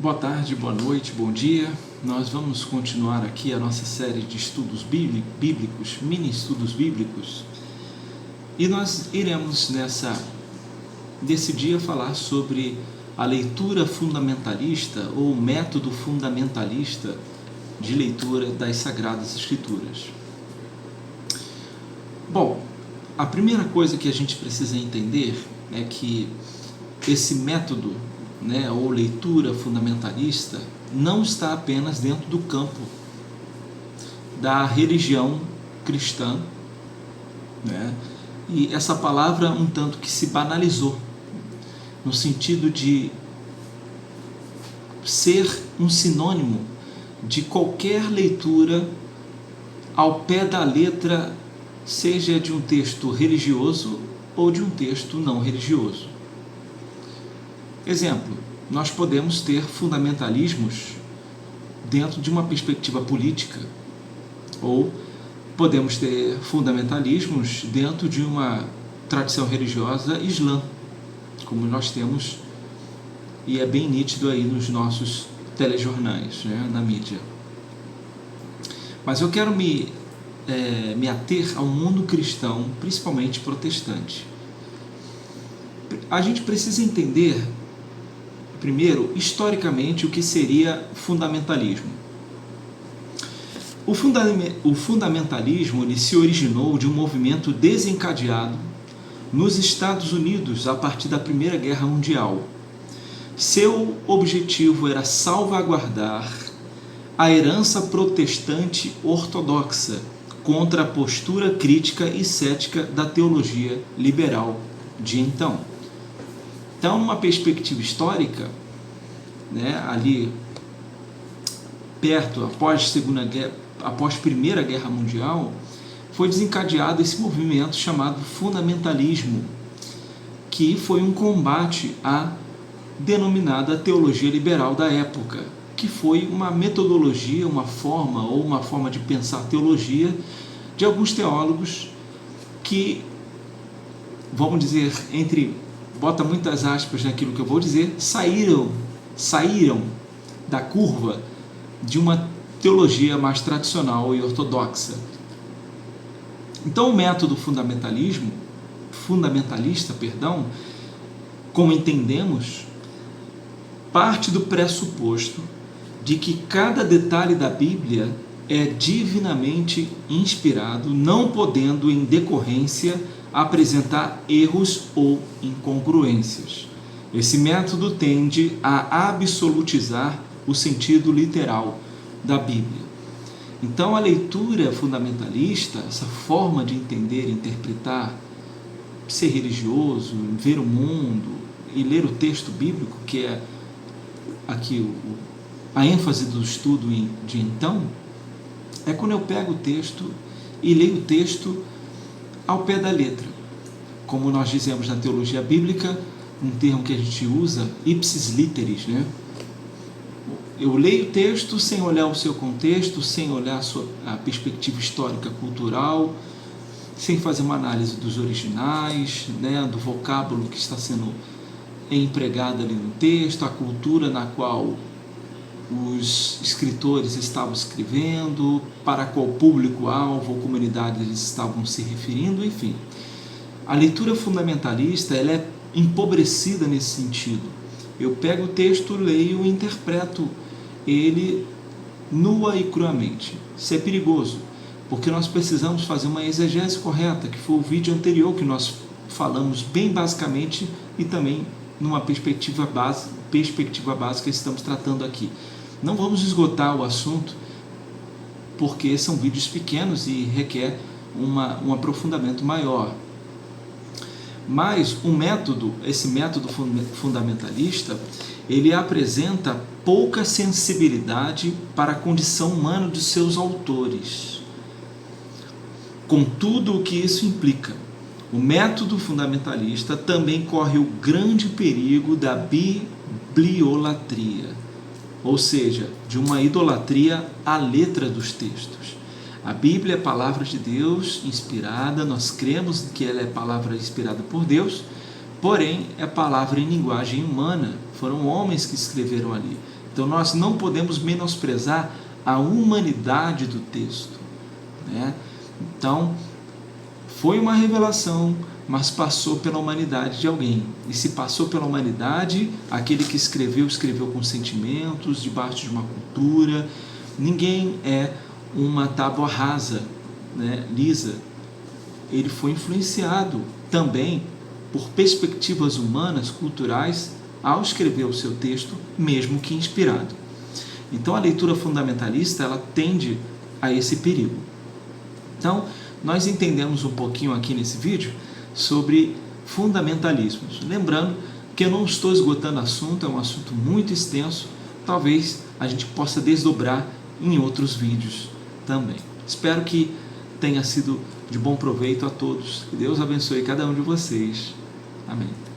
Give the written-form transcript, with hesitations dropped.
Boa tarde, boa noite, bom dia. Nós vamos continuar aqui a nossa série de estudos bíblicos, mini estudos bíblicos. E nós iremos nesse dia falar sobre a leitura fundamentalista ou método fundamentalista de leitura das Sagradas Escrituras. Bom, a primeira coisa que a gente precisa entender é que esse método, ou leitura fundamentalista, não está apenas dentro do campo da religião cristã, e essa palavra um tanto que se banalizou, no sentido de ser um sinônimo de qualquer leitura ao pé da letra, seja de um texto religioso ou de um texto não religioso. Exemplo, nós podemos ter fundamentalismos dentro de uma perspectiva política, ou podemos ter fundamentalismos dentro de uma tradição religiosa islã, como nós temos, e é bem nítido aí nos nossos telejornais, na mídia. Mas eu quero me ater ao mundo cristão, principalmente protestante. A gente precisa entender, primeiro, historicamente, o que seria fundamentalismo. O fundamentalismo ele se originou de um movimento desencadeado nos Estados Unidos a partir da Primeira Guerra Mundial. Seu objetivo era salvaguardar a herança protestante ortodoxa contra a postura crítica e cética da teologia liberal de então. Então, numa perspectiva histórica, ali perto, após a Primeira Guerra Mundial, foi desencadeado esse movimento chamado fundamentalismo, que foi um combate à denominada teologia liberal da época, que foi uma metodologia, uma forma de pensar teologia de alguns teólogos que, vamos dizer, bota muitas aspas naquilo que eu vou dizer, saíram da curva de uma teologia mais tradicional e ortodoxa. Então o método fundamentalista, como entendemos, parte do pressuposto de que cada detalhe da Bíblia é divinamente inspirado, não podendo, em decorrência, apresentar erros ou incongruências. Esse método tende a absolutizar o sentido literal da Bíblia. Então, a leitura fundamentalista, essa forma de entender e interpretar, ser religioso, ver o mundo e ler o texto bíblico, que é aqui a ênfase do estudo de então, é quando eu pego o texto e leio o texto ao pé da letra. Como nós dizemos na teologia bíblica, um termo que a gente usa, ipsis literis, Eu leio o texto sem olhar o seu contexto, sem olhar a perspectiva histórica, cultural, sem fazer uma análise dos originais, do vocábulo que está sendo empregado ali no texto, a cultura na qual os escritores estavam escrevendo, para qual público-alvo ou comunidade eles estavam se referindo, enfim. A leitura fundamentalista ela é empobrecida nesse sentido. Eu pego o texto, leio e interpreto ele nua e cruamente. Isso é perigoso, porque nós precisamos fazer uma exegese correta, que foi o vídeo anterior que nós falamos bem basicamente e também numa perspectiva básica que estamos tratando aqui. Não vamos esgotar o assunto, porque são vídeos pequenos e requer um aprofundamento maior. Mas esse método fundamentalista, ele apresenta pouca sensibilidade para a condição humana de seus autores, com tudo o que isso implica. O método fundamentalista também corre o grande perigo da bibliolatria, ou seja, de uma idolatria à letra dos textos. A Bíblia é a palavra de Deus inspirada, nós cremos que ela é palavra inspirada por Deus, porém é palavra em linguagem humana, foram homens que escreveram ali. Então nós não podemos menosprezar a humanidade do texto, né? Então foi uma revelação, mas passou pela humanidade de alguém. E se passou pela humanidade, aquele que escreveu, escreveu com sentimentos, debaixo de uma cultura. Ninguém é uma tábua rasa, né, lisa. Ele foi influenciado também por perspectivas humanas, culturais, ao escrever o seu texto, mesmo que inspirado. Então a leitura fundamentalista, ela tende a esse perigo. Então, nós entendemos um pouquinho aqui nesse vídeo sobre fundamentalismos. Lembrando que eu não estou esgotando o assunto, é um assunto muito extenso, talvez a gente possa desdobrar em outros vídeos também. Espero que tenha sido de bom proveito a todos. Que Deus abençoe cada um de vocês. Amém.